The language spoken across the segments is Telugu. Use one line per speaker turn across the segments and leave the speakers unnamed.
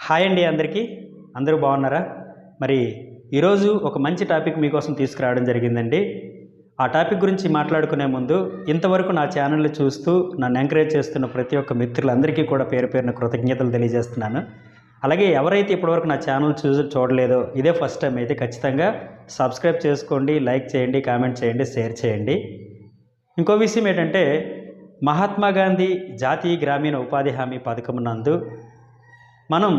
హాయ్ అండి అందరికీ. అందరూ బాగున్నారా? మరి ఈరోజు ఒక మంచి టాపిక్ మీకోసం తీసుకురావడం జరిగిందండి. ఆ టాపిక్ గురించి మాట్లాడుకునే ముందు ఇంతవరకు నా ఛానల్ని చూస్తూ నన్ను ఎంకరేజ్ చేస్తున్న ప్రతి ఒక్క మిత్రులందరికీ కూడా పేరు పేరున కృతజ్ఞతలు తెలియజేస్తున్నాను. అలాగే ఎవరైతే ఇప్పటివరకు నా ఛానల్ చూడలేదో ఇదే ఫస్ట్ టైం అయితే ఖచ్చితంగా సబ్స్క్రైబ్ చేసుకోండి, లైక్ చేయండి, కామెంట్ చేయండి, షేర్ చేయండి. ఇంకో విషయం ఏంటంటే మహాత్మా గాంధీ జాతీయ గ్రామీణ ఉపాధి హామీ పథకం నందు మనం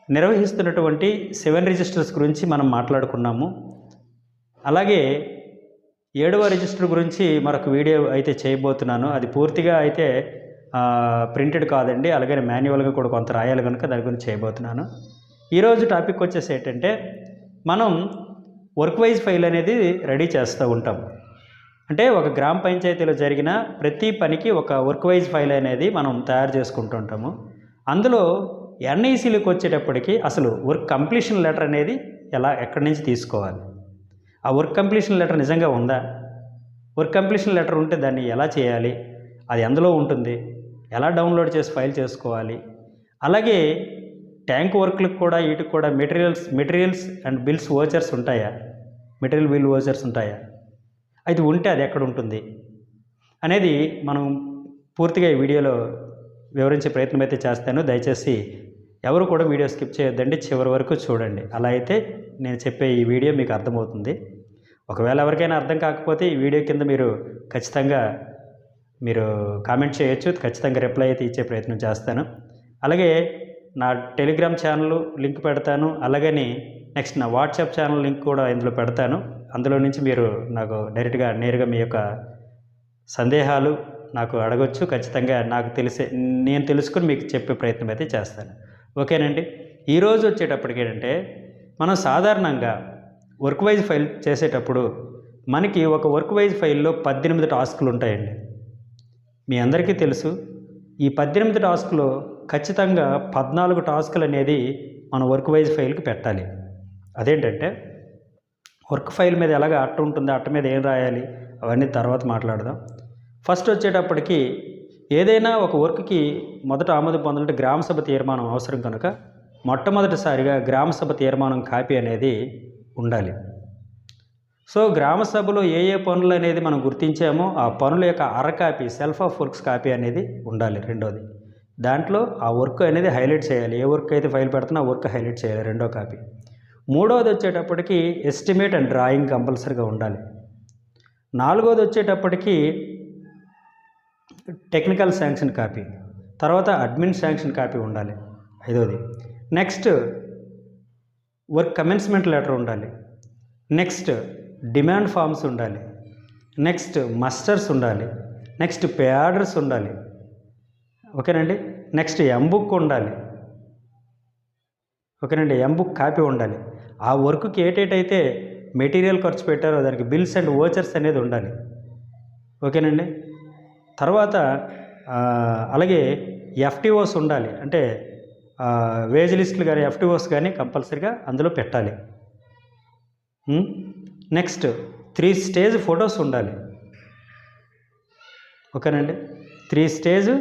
నిర్వహిస్తున్నటువంటి 7 రిజిస్టర్స్ గురించి మనం మాట్లాడుకున్నాము. అలాగే 7వ రిజిస్టర్ గురించి మరొక వీడియో అయితే చేయబోతున్నాను. అది పూర్తిగా అయితే ప్రింటెడ్ కాదండి, అలాగే మాన్యువల్గా కూడా కొంత రాయాలి కనుక దాని గురించి చేయబోతున్నాను. ఈరోజు టాపిక్ వచ్చేసి ఏంటంటే మనం వర్క్ వైజ్ ఫైల్ అనేది రెడీ చేస్తూ ఉంటాం. అంటే ఒక గ్రామ పంచాయతీలో జరిగిన ప్రతి పనికి ఒక వర్క్ వైజ్ ఫైల్ అనేది మనం తయారు చేసుకుంటూ ఉంటాము. అందులో ఎన్ఐసీలకు వచ్చేటప్పటికి అసలు వర్క్ కంప్లీషన్ లెటర్ అనేది ఎక్కడి నుంచి తీసుకోవాలి, ఆ వర్క్ కంప్లీషన్ లెటర్ నిజంగా ఉందా, వర్క్ కంప్లీషన్ లెటర్ ఉంటే దాన్ని ఎలా చేయాలి, అది ఎందులో ఉంటుంది, ఎలా డౌన్లోడ్ చేసి ఫైల్ చేసుకోవాలి, అలాగే ట్యాంక్ వర్క్లకు కూడా వీటికి కూడా మెటీరియల్స్ అండ్ బిల్స్ వోచర్స్ ఉంటాయా, మెటీరియల్ బిల్ వోచర్స్ ఉంటాయా, అది ఉంటే అది ఎక్కడ ఉంటుంది అనేది మనం పూర్తిగా ఈ వీడియోలో వివరించే ప్రయత్నం అయితే చేస్తాను. దయచేసి ఎవరు కూడా వీడియో స్కిప్ చేయొద్దండి, చివరి వరకు చూడండి. అలా అయితే నేను చెప్పే ఈ వీడియో మీకు అర్థమవుతుంది. ఒకవేళ ఎవరికైనా అర్థం కాకపోతే ఈ వీడియో కింద మీరు ఖచ్చితంగా కామెంట్ చేయొచ్చు, ఖచ్చితంగా రిప్లై అయితే ఇచ్చే ప్రయత్నం చేస్తాను. అలాగే నా టెలిగ్రామ్ ఛానల్ లింక్ పెడతాను, అలాగని నెక్స్ట్ నా వాట్సాప్ ఛానల్ లింక్ కూడా ఇందులో పెడతాను. అందులో నుంచి మీరు నాకు డైరెక్ట్గా నేరుగా మీ యొక్క సందేహాలు నాకు అడగొచ్చు. ఖచ్చితంగా నేను తెలుసుకుని మీకు చెప్పే ప్రయత్నం అయితే చేస్తాను. ఓకేనండి. ఈరోజు వచ్చేటప్పటికి ఏంటంటే మనం సాధారణంగా వర్క్ వైజ్ ఫైల్ చేసేటప్పుడు మనకి ఒక వర్క్ వైజ్ ఫైల్లో 18 టాస్కులు ఉంటాయండి. మీ అందరికీ తెలుసు. ఈ 18 టాస్కులో ఖచ్చితంగా 14 టాస్కులు అనేది మనం వర్క్ వైజ్ ఫైల్కి పెట్టాలి. అదేంటంటే వర్క్ ఫైల్ మీద ఎలాగ అట్ట ఉంటుందో అట్ట మీద ఏం రాయాలి అవన్నీ తర్వాత మాట్లాడదాం. ఫస్ట్ వచ్చేటప్పటికి ఏదైనా ఒక వర్క్కి మొదట ఆమోదం పొందాలంటే గ్రామసభ తీర్మానం అవసరం కనుక మొట్టమొదటిసారిగా గ్రామసభ తీర్మానం కాపీ అనేది ఉండాలి. సో గ్రామసభలో ఏ పనులు అనేది మనం గుర్తించామో ఆ పనుల యొక్క అరకాపీ సెల్ఫ్ ఆఫ్ వర్క్స్ కాపీ అనేది ఉండాలి. రెండోది దాంట్లో ఆ వర్క్ అనేది హైలైట్ చేయాలి. ఏ వర్క్ అయితే ఫైల్ పెడుతున్నా ఆ వర్క్ హైలైట్ చేయాలి, రెండో కాపీ. మూడవది వచ్చేటప్పటికి ఎస్టిమేట్ అండ్ డ్రాయింగ్ కంపల్సరీగా ఉండాలి. నాలుగవది వచ్చేటప్పటికి టెక్నికల్ శాంక్షన్ కాపీ, తర్వాత అడ్మిన్ శాంక్షన్ కాపీ ఉండాలి. ఐదవది నెక్స్ట్ వర్క్ కమెన్స్మెంట్ లెటర్ ఉండాలి. నెక్స్ట్ డిమాండ్ ఫామ్స్ ఉండాలి. నెక్స్ట్ మస్టర్స్ ఉండాలి. నెక్స్ట్ పే ఆర్డర్స్ ఉండాలి. ఓకేనండి. నెక్స్ట్ ఎంబుక్ ఉండాలి. ఓకేనండి. ఎంబుక్ కాపీ ఉండాలి. ఆ వర్క్కి ఏటైతే మెటీరియల్ ఖర్చు పెట్టారో దానికి బిల్స్ అండ్ వోచర్స్ అనేది ఉండాలి. ఓకేనండి. తర్వాత అలాగే ఎఫ్టీఓస్ ఉండాలి. అంటే వేజ్ లిస్టులు కానీ ఎఫ్టీఓస్ కానీ కంపల్సరీగా అందులో పెట్టాలి. నెక్స్ట్ 3 స్టేజ్ ఫొటోస్ ఉండాలి. ఓకేనండి. 3 స్టేజ్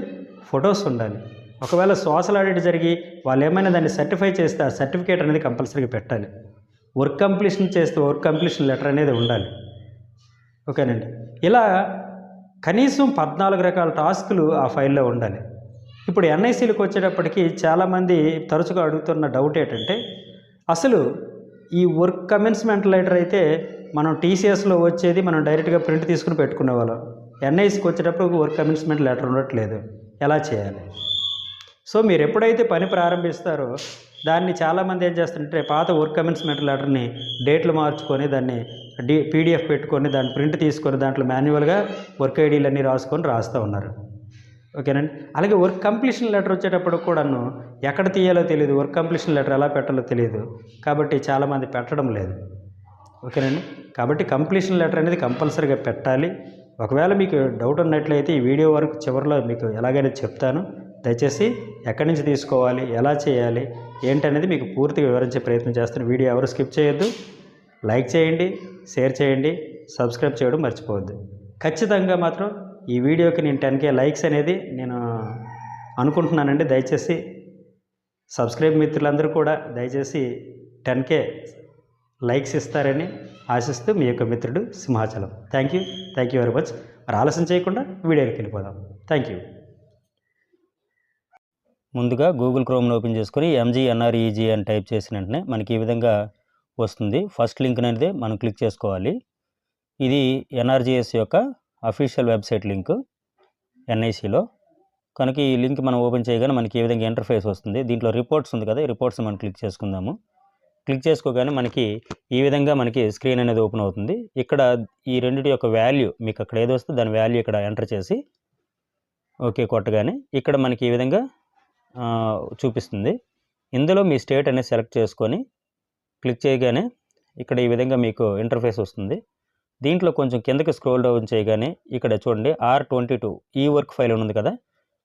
ఫొటోస్ ఉండాలి. ఒకవేళ సోషల్ ఆడిట్ జరిగి వాళ్ళు ఏమైనా దాన్ని సర్టిఫై చేస్తే ఆ సర్టిఫికేట్ అనేది కంపల్సరీగా పెట్టాలి. వర్క్ కంప్లీషన్ చేస్తే వర్క్ కంప్లీషన్ లెటర్ అనేది ఉండాలి. ఓకేనండి. ఇలా కనీసం 14 రకాల టాస్కులు ఆ ఫైల్లో ఉండాలి. ఇప్పుడు ఎన్ఐసీలకు వచ్చేటప్పటికి చాలామంది తరచుగా అడుగుతున్న డౌట్ ఏంటంటే అసలు ఈ వర్క్ కమెన్స్మెంట్ లెటర్ అయితే మనం టీసీఎస్లో వచ్చేది మనం డైరెక్ట్గా ప్రింట్ తీసుకుని పెట్టుకునేవాళ్ళం. ఎన్ఐసీకి వచ్చేటప్పుడు వర్క్ కమెన్స్మెంట్ లెటర్ ఉండట్లేదు, ఎలా చేయాలి? సో మీరు ఎప్పుడైతే పని ప్రారంభిస్తారో దాన్ని చాలామంది ఏం చేస్తారంటే పాత వర్క్ కమెన్స్మెంట్ లెటర్ని డేట్లు మార్చుకొని దాన్ని పీడిఎఫ్ పెట్టుకొని దాన్ని ప్రింట్ తీసుకొని దాంట్లో మాన్యువల్గా వర్క్ ఐడీలు అన్నీ రాస్తూ ఉన్నారు. ఓకేనండి. అలాగే వర్క్ కంప్లీషన్ లెటర్ వచ్చేటప్పుడు కూడాను ఎక్కడ తీయాలో తెలియదు, వర్క్ కంప్లీషన్ లెటర్ ఎలా పెట్టాలో తెలియదు, కాబట్టి చాలామంది పెట్టడం లేదు. ఓకేనండి. కాబట్టి కంప్లీషన్ లెటర్ అనేది కంపల్సరీగా పెట్టాలి. ఒకవేళ మీకు డౌట్ ఉన్నట్లయితే ఈ వీడియో వరకు చివరిలో మీకు ఎలాగైనా చెప్తాను. దయచేసి ఎక్కడి నుంచి తీసుకోవాలి, ఎలా చేయాలి, ఏంటనేది మీకు పూర్తిగా వివరించే ప్రయత్నం చేస్తాను. వీడియో ఎవరు స్కిప్ చేయొద్దు. లైక్ చేయండి, షేర్ చేయండి, సబ్స్క్రైబ్ చేయడం మర్చిపోవద్దు. ఖచ్చితంగా మాత్రం ఈ వీడియోకి నేను 10K లైక్స్ అనేది నేను అనుకుంటున్నానండి. దయచేసి సబ్స్క్రైబ్ మిత్రులందరూ కూడా దయచేసి 10K లైక్స్ ఇస్తారని ఆశిస్తూ మీ యొక్క మిత్రుడు Simhachalam. Thank you very much. మరి ఆలస్యం చేయకుండా వీడియోకి వెళ్ళిపోదాం. Thank you. ముందుగా గూగుల్ క్రోమ్ని ఓపెన్ చేసుకొని MGNREG అని టైప్ చేసిన వెంటనే మనకి ఈ విధంగా వస్తుంది. ఫస్ట్ లింక్ అనేది మనం క్లిక్ చేసుకోవాలి. ఇది NRGS యొక్క అఫీషియల్ వెబ్సైట్ లింక్ NICలో. కనుక ఈ లింక్ మనం ఓపెన్ చేయగానే మనకి ఈ విధంగా ఇంటర్ఫేస్ వస్తుంది. దీంట్లో రిపోర్ట్స్ ఉంది కదా, ఈ రిపోర్ట్స్ మనం క్లిక్ చేసుకుందాము. క్లిక్ చేసుకోగానే మనకి ఈ విధంగా మనకి స్క్రీన్ అనేది ఓపెన్ అవుతుంది. ఇక్కడ ఈ రెండిటి యొక్క వాల్యూ మీకు అక్కడ ఏదో వస్తే దాని వాల్యూ ఇక్కడ ఎంటర్ చేసి ఓకే కొట్టగానే ఇక్కడ మనకి ఈ విధంగా చూపిస్తుంది. ఇందులో మీ స్టేట్ అనేది సెలెక్ట్ చేసుకొని క్లిక్ చేయగానే ఇక్కడ ఈ విధంగా మీకు ఇంటర్ఫేస్ వస్తుంది. దీంట్లో కొంచెం కిందకి స్క్రోల్ డౌన్ చేయగానే ఇక్కడ చూడండి R22 ఈ వర్క్ ఫైల్ ఉంది కదా,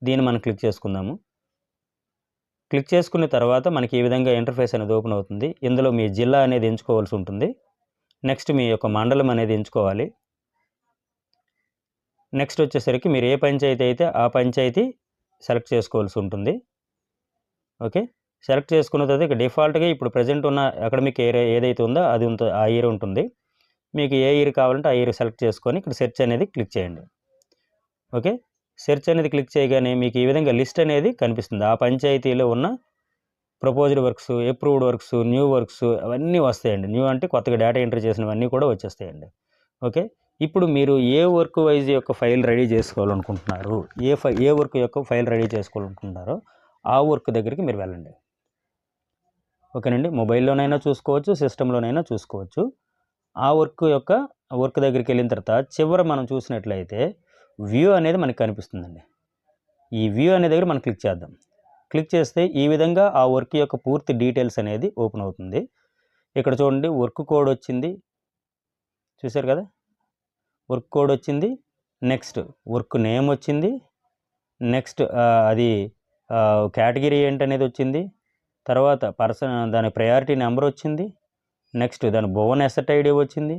దీన్ని మనం క్లిక్ చేసుకుందాము. క్లిక్ చేసుకున్న తర్వాత మనకి ఈ విధంగా ఇంటర్ఫేస్ అనేది ఓపెన్ అవుతుంది. ఇందులో మీ జిల్లా అనేది ఎంచుకోవాల్సి ఉంటుంది. నెక్స్ట్ మీ యొక్క మండలం అనేది ఎంచుకోవాలి. నెక్స్ట్ వచ్చేసరికి మీరు ఏ పంచాయతీ అయితే ఆ పంచాయతీ సెలెక్ట్ చేసుకోవాల్సి ఉంటుంది. ఓకే, సెలెక్ట్ చేసుకున్న తర్వాత ఇక డిఫాల్ట్గా ఇప్పుడు ప్రజెంట్ ఉన్న అకాడమిక్ ఇయర్ ఏదైతే ఉందో అది ఆ ఇయర్ ఉంటుంది. మీకు ఏ ఇయర్ కావాలంటే ఆ ఇయర్ సెలెక్ట్ చేసుకొని ఇక్కడ సెర్చ్ అనేది క్లిక్ చేయండి. ఓకే, సెర్చ్ అనేది క్లిక్ చేయగానే మీకు ఈ విధంగా లిస్ట్ అనేది కనిపిస్తుంది. ఆ పంచాయతీలో ఉన్న proposed works, approved works, new works అవన్నీ వస్తాయండి. న్యూ అంటే కొత్తగా డేటా ఎంట్రీ చేసినవన్నీ కూడా వచ్చేస్తాయండి. ఓకే, ఇప్పుడు మీరు ఏ వర్క్ వైజ్ యొక్క ఫైల్ రెడీ చేసుకోవాలనుకుంటున్నారు, ఏ వర్క్ యొక్క ఫైల్ రెడీ చేసుకోవాలనుకుంటున్నారో ఆ వర్క్ దగ్గరికి మీరు వెళ్ళండి. ఓకేనండి, మొబైల్లోనైనా చూసుకోవచ్చు, సిస్టంలోనైనా చూసుకోవచ్చు. ఆ వర్క్ దగ్గరికి వెళ్ళిన తర్వాత చివర మనం చూసినట్లయితే వ్యూ అనేది మనకు కనిపిస్తుందండి. ఈ వ్యూ అనే దగ్గర మనం క్లిక్ చేద్దాం. క్లిక్ చేస్తే ఈ విధంగా ఆ వర్క్ యొక్క పూర్తి డీటెయిల్స్ అనేది ఓపెన్ అవుతుంది. ఇక్కడ చూడండి వర్క్ కోడ్ వచ్చింది, చూశారు కదా, వర్క్ కోడ్ వచ్చింది. నెక్స్ట్ వర్క్ నేమ్ వచ్చింది. నెక్స్ట్ అది కేటగిరీ ఏంటనేది వచ్చింది. తర్వాత దాని ప్రయారిటీ నెంబర్ వచ్చింది. నెక్స్ట్ దాని బోన్ ఎసెట్ ఐడి వచ్చింది.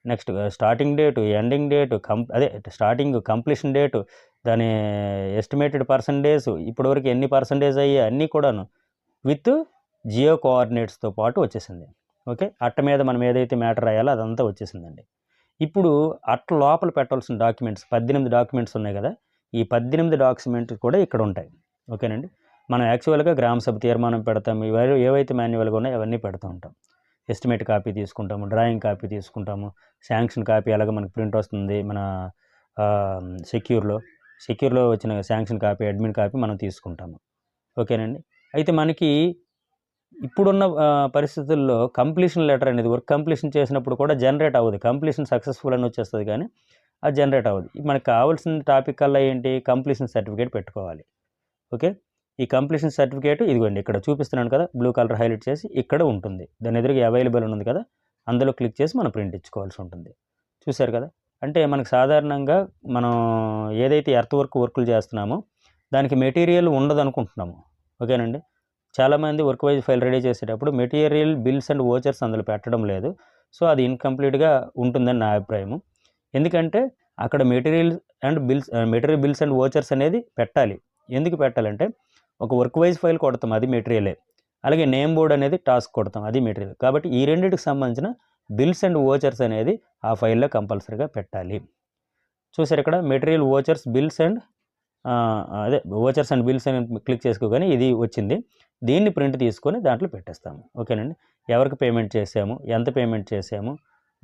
Next starting date, ending date, starting completion date, దాని ఎస్టిమేటెడ్ పర్సంటేజ్, ఇప్పటివరకు ఎన్ని పర్సంటేజ్ అయ్యాయి అన్నీ కూడాను విత్ జియో కోఆర్డినేట్స్తో పాటు వచ్చేసింది. ఓకే, అట్ట మీద మనం ఏదైతే మ్యాటర్ రాయాలో అదంతా వచ్చేసిందండి. ఇప్పుడు అట్ట లోపల పెట్టాల్సిన డాక్యుమెంట్స్ 18 డాక్యుమెంట్స్ ఉన్నాయి కదా, ఈ 18 డాక్యుమెంట్స్ కూడా ఇక్కడ ఉంటాయి. ఓకేనండి, మనం యాక్చువల్గా గ్రామ సభ తీర్మానం పెడతాము, ఏవైతే మాన్యువల్గా ఉన్నాయో అవన్నీ పెడుతూ ఉంటాం. ఎస్టిమేట్ కాపీ తీసుకుంటాము, డ్రాయింగ్ కాపీ తీసుకుంటాము, శాంక్షన్ కాపీ అలాగే మనకు ప్రింట్ వస్తుంది మన సెక్యూర్లో వచ్చిన శాంక్షన్ కాపీ, అడ్మిన్ కాపీ మనం తీసుకుంటాము. ఓకేనండి, అయితే మనకి ఇప్పుడున్న పరిస్థితుల్లో కంప్లీషన్ లెటర్ అనేది వర్క్ కంప్లీషన్ చేసినప్పుడు కూడా జనరేట్ అవ్వదు. కంప్లీషన్ సక్సెస్ఫుల్ అని వచ్చేస్తుంది కానీ అది జనరేట్ అవ్వదు. మనకు కావాల్సిన టాపిక్ కల్లా ఏంటి, కంప్లీషన్ సర్టిఫికేట్ పెట్టుకోవాలి. ఓకే, ఈ కంప్లీషన్ సర్టిఫికేట్ ఇదిగోండి ఇక్కడ చూపిస్తున్నాను కదా, బ్లూ కలర్ హైలైట్ చేసి ఇక్కడ ఉంటుంది. దాని ఎదురుగా అవైలబుల్ ఉంది కదా, అందులో క్లిక్ చేసి మనం ప్రింట్ ఇచ్చుకోవాల్సి ఉంటుంది. చూశారు కదా, అంటే మనకు సాధారణంగా మనం ఏదైతే ఎర్త్ వర్కులు చేస్తున్నామో దానికి మెటీరియల్ ఉండదు అనుకుంటున్నాము. ఓకేనండి, చాలామంది వర్క్ వైజ్ ఫైల్ రెడీ చేసేటప్పుడు మెటీరియల్ బిల్స్ అండ్ వోచర్స్ అందులో పెట్టడం లేదు. సో అది ఇన్కంప్లీట్గా ఉంటుందని నా అభిప్రాయం. ఎందుకంటే అక్కడ మెటీరియల్ బిల్స్ అండ్ వోచర్స్ అనేది పెట్టాలి. ఎందుకు పెట్టాలంటే ఒక వర్క్ వైజ్ ఫైల్ కొడతాం, అది మెటీరియలే. అలాగే నేమ్ బోర్డ్ అనేది టాస్క్ కొడతాం, అది మెటీరియల్. కాబట్టి ఈ రెండింటికి సంబంధించిన బిల్స్ అండ్ వోచర్స్ అనేది ఆ ఫైల్లో కంపల్సరీగా పెట్టాలి. చూసారు ఇక్కడ material vouchers bills and vouchers and bills అని క్లిక్ చేసుకోగానే ఇది వచ్చింది. దీన్ని ప్రింట్ తీసుకొని దాంట్లో పెట్టేస్తాము. ఓకేనండి, ఎవరికి పేమెంట్ చేసాము, ఎంత పేమెంట్ చేసాము,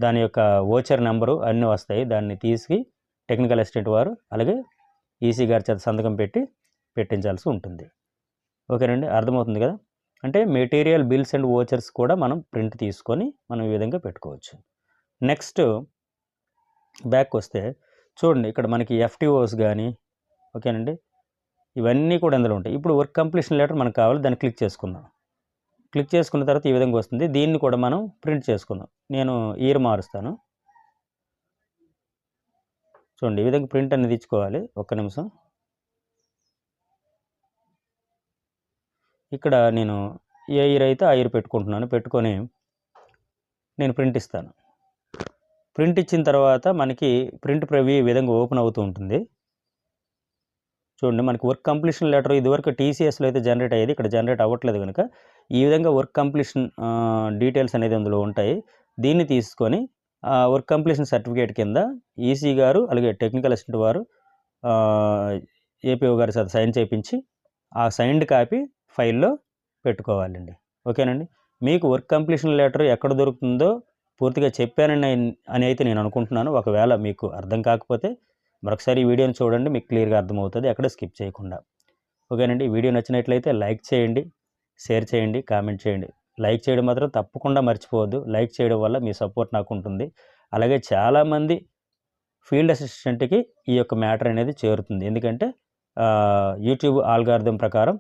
దాని యొక్క వోచర్ నెంబరు అన్నీ వస్తాయి. దాన్ని తీసి టెక్నికల్ అసిస్టెంట్ వారు అలాగే ఈసీ గారి చేత సంతకం పెట్టించాల్సి ఉంటుంది. ఓకేనండి, అర్థమవుతుంది కదా. అంటే మెటీరియల్ బిల్స్ అండ్ వోచర్స్ కూడా మనం ప్రింట్ తీసుకొని మనం ఈ విధంగా పెట్టుకోవచ్చు. నెక్స్ట్ బ్యాక్ వస్తే చూడండి ఇక్కడ మనకి FTOs కానీ, ఓకేనండి, ఇవన్నీ కూడా ఇందులో ఉంటాయి. ఇప్పుడు వర్క్ కంప్లీషన్ లెటర్ మనకు కావాలి, దాన్ని క్లిక్ చేసుకుందాం. క్లిక్ చేసుకున్న తర్వాత ఈ విధంగా వస్తుంది. దీన్ని కూడా మనం ప్రింట్ చేసుకుందాం. నేను ఇయర్ మారుస్తాను. చూడండి ఈ విధంగా ప్రింట్ అనేది ఇచ్చుకోవాలి. ఒక్క నిమిషం. ఇక్కడ నేను ఏ ఇయర్ అయితే ఆ ఇయర్ పెట్టుకుంటున్నాను. పెట్టుకొని నేను ప్రింట్ ఇస్తాను. ప్రింట్ ఇచ్చిన తర్వాత మనకి ప్రింట్ ప్రివ్యూ ఈ విధంగా ఓపెన్ అవుతూ ఉంటుంది. చూడండి మనకి వర్క్ కంప్లీషన్ లెటర్ ఇదివరకు టీసీఎస్లో అయితే జనరేట్ అయ్యేది, ఇక్కడ జనరేట్ అవ్వట్లేదు కనుక ఈ విధంగా వర్క్ కంప్లీషన్ డీటెయిల్స్ అనేది అందులో ఉంటాయి. దీన్ని తీసుకొని వర్క్ కంప్లీషన్ సర్టిఫికేట్ కింద ఈసీ గారు అలాగే టెక్నికల్ అసిస్టెంట్ వారు ఏపీఓ గారి చేత సైన్ చేయించి ఆ సైన్డ్ కాపీ ఫైల్లో పెట్టుకోవాలండి. ఓకేనండి. మీకు వర్క్ కంప్లీషన్ లెటర్ ఎక్కడ దొరుకుతుందో పూర్తిగా చెప్పానని అని అయితే నేను అనుకుంటున్నాను. ఒకవేళ మీకు అర్థం కాకపోతే మరొకసారి ఈ వీడియోని చూడండి, మీకు క్లియర్గా అర్థమవుతుంది, ఎక్కడ స్కిప్ చేయకుండా. ఓకేనండి. వీడియో నచ్చినట్లయితే లైక్ చేయండి, షేర్ చేయండి, కామెంట్ చేయండి. లైక్ చేయడం మాత్రం తప్పకుండా మర్చిపోవద్దు. లైక్ చేయడం వల్ల మీ సపోర్ట్ నాకు ఉంటుంది. అలాగే చాలామంది ఫీల్డ్ అసిస్టెంట్కి ఈ యొక్క మ్యాటర్ అనేది చేరుతుంది. ఎందుకంటే యూట్యూబ్ ఆల్గారిథం ప్రకారం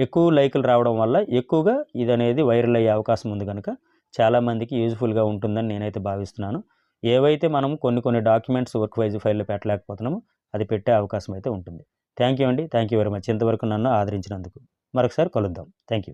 ఎక్కువ లైకులు రావడం వల్ల ఎక్కువగా ఇది అనేది వైరల్ అయ్యే అవకాశం ఉంది కనుక చాలామందికి యూజ్ఫుల్గా ఉంటుందని నేనైతే భావిస్తున్నాను. ఏవైతే మనం కొన్ని డాక్యుమెంట్స్ వర్క్ వైజ్ ఫైల్లో పెట్టలేకపోతున్నామో అది పెట్టే అవకాశం అయితే ఉంటుంది. థ్యాంక్ యూ అండి. థ్యాంక్ యూ వెరీ మచ్ ఇంతవరకు నన్ను ఆదరించినందుకు. మరొకసారి కలుద్దాం. Thank you.